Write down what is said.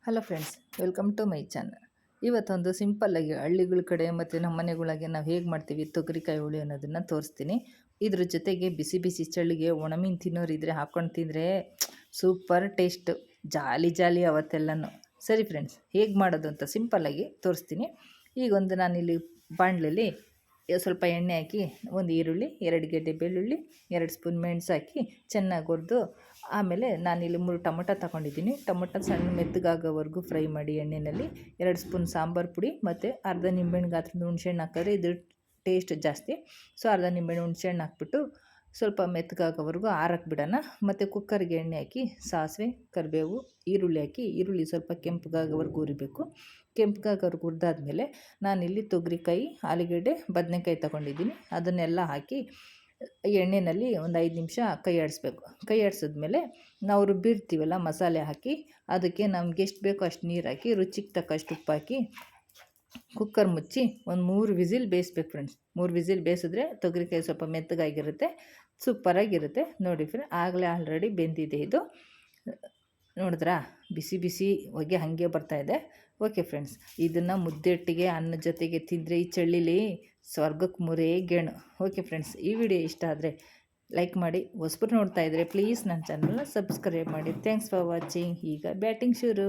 Hello friends, welcome to my channel. ಇವತ್ತೊಂದು ಸಿಂಪಲ್ಲಾಗಿ ಹಳ್ಳಿಗಳ ಕಡೆ ಮತ್ತು ನಮ್ಮ ಮನೆಗಳಿಗೆ ನಾವು ಹೇಗೆ ಮಾಡ್ತೀವಿ ತೊಗರಿಕಾಯಿ ಹುಳಿ ಅನ್ನೋದನ್ನು ತೋರಿಸ್ತೀನಿ. ಇದ್ರ ಜೊತೆಗೆ ಬಿಸಿ ಬಿಸಿ ಚಳಿಗೆ ಒಣಮೀನು ತಿನ್ನೋರಿದ್ರೆ ಹಾಕ್ಕೊಂಡು ತಿಂದರೆ ಸೂಪರ್ ಟೇಸ್ಟು. ಜಾಲಿ ಜಾಲಿ ಅವತ್ತೆಲ್ಲನೂ. ಸರಿ ಫ್ರೆಂಡ್ಸ್, ಹೇಗೆ ಮಾಡೋದು ಅಂತ ಸಿಂಪಲ್ಲಾಗಿ ತೋರಿಸ್ತೀನಿ. ಈಗೊಂದು ನಾನಿಲ್ಲಿ ಬಾಣಲೆಯಲ್ಲಿ ಸ್ವಲ್ಪ ಎಣ್ಣೆ ಹಾಕಿ ಒಂದು ಈರುಳ್ಳಿ, 2 ಗೆಡ್ಡೆ ಬೆಳ್ಳುಳ್ಳಿ, 2 ಸ್ಪೂನ್ ಮೆಣಸು ಹಾಕಿ ಚೆನ್ನಾಗಿ ಹುರಿದು, ಆಮೇಲೆ ನಾನಿಲ್ಲಿ 3 ಟೊಮೊಟೊ ತಗೊಂಡಿದ್ದೀನಿ. ಟೊಮೊಟೊ ಸಣ್ಣ ಮೆತ್ತಗಾಗೋವರೆಗೂ ಫ್ರೈ ಮಾಡಿ ಎಣ್ಣೆಯಲ್ಲಿ 2 ಸ್ಪೂನ್ ಸಾಂಬಾರು ಪುಡಿ ಮತ್ತು ಅರ್ಧ ನಿಂಬೆಹಣ್ಣು ಗಾತ್ರದ ಹುಣಸೆಹಣ್ಣು ಹಾಕಿದ್ರೆ ಇದು ಟೇಸ್ಟ್ ಜಾಸ್ತಿ. ಸೊ ಅರ್ಧ ನಿಂಬೆಹಣ್ಣು ಹುಣಸೆಹಣ್ಣು ಹಾಕ್ಬಿಟ್ಟು ಸ್ವಲ್ಪ ಮೆತ್ತಗಾಗೋವರೆಗೂ ಆರಕ್ಕೆ ಬಿಡೋಣ. ಮತ್ತು ಕುಕ್ಕರ್ಗೆ ಎಣ್ಣೆ ಹಾಕಿ ಸಾಸಿವೆ, ಕರಿಬೇವು, ಈರುಳ್ಳಿ ಹಾಕಿ ಈರುಳ್ಳಿ ಸ್ವಲ್ಪ ಕೆಂಪಗಾಗೋವರೆಗೂ ಹುರಿಬೇಕು. ಕೆಂಪಗಾಗೋವರೆಗೂ ಹುರಿದಾದ್ಮೇಲೆ ನಾನಿಲ್ಲಿ ತೊಗರಿಕಾಯಿ, ಆಲೂಗಡ್ಡೆ, ಬದನೆಕಾಯಿ ತೊಗೊಂಡಿದ್ದೀನಿ. ಅದನ್ನೆಲ್ಲ ಹಾಕಿ ಎಣ್ಣೆಯಲ್ಲಿ ಒಂದು 5 ನಿಮಿಷ ಕೈ ಆಡಿಸ್ಬೇಕು. ಕೈ ಆಡಿಸಿದ್ಮೇಲೆ ನಾವು ರುಬ್ಬಿರ್ತೀವಲ್ಲ ಮಸಾಲೆ ಹಾಕಿ, ಅದಕ್ಕೆ ನಮ್ಗೆ ಎಷ್ಟು ಬೇಕೋ ಅಷ್ಟು ನೀರು ಹಾಕಿ, ರುಚಿಗೆ ತಕ್ಕಷ್ಟು ಉಪ್ಪು ಹಾಕಿ ಕುಕ್ಕರ್ ಮುಚ್ಚಿ ಒಂದು 3 ವಿಸಿಲ್ ಬೇಯಿಸ್ಬೇಕು ಫ್ರೆಂಡ್ಸ್. 3 ವಿಸಿಲ್ ಬೇಯಿಸಿದ್ರೆ ತೊಗರಿಕಾಯಿ ಸ್ವಲ್ಪ ಮೆತ್ತಗಾಗಿರುತ್ತೆ, ಸೂಪರಾಗಿರುತ್ತೆ. ನೋಡಿ ಫ್ರೆಂಡ್, ಆಗಲೇ ಆಲ್ರೆಡಿ ಬೆಂದಿದೆ ಇದು. ನೋಡಿದ್ರಾ, ಬಿಸಿ ಬಿಸಿ ಹೊಗೆ ಹಾಗೆ ಬರ್ತಾಯಿದೆ. ಓಕೆ ಫ್ರೆಂಡ್ಸ್, ಇದನ್ನು ಮುದ್ದೆಟ್ಟಿಗೆ ಅನ್ನ ಜೊತೆಗೆ ತಿಂದರೆ ಈ ಚಳಿಲಿ ಸ್ವರ್ಗಕ್ಕೆ ಮುರೇ ಗೇಣು. ಓಕೆ ಫ್ರೆಂಡ್ಸ್, ಈ ವಿಡಿಯೋ ಇಷ್ಟ ಆದರೆ ಲೈಕ್ ಮಾಡಿ, ಹೊಸಬ್ರು ನೋಡ್ತಾ ಇದ್ದರೆ ಪ್ಲೀಸ್ ನನ್ನ ಚಾನಲ್ನ ಸಬ್ಸ್ಕ್ರೈಬ್ ಮಾಡಿ. Thanks for watching. ಈಗ ಬ್ಯಾಟಿಂಗ್ ಶುರು.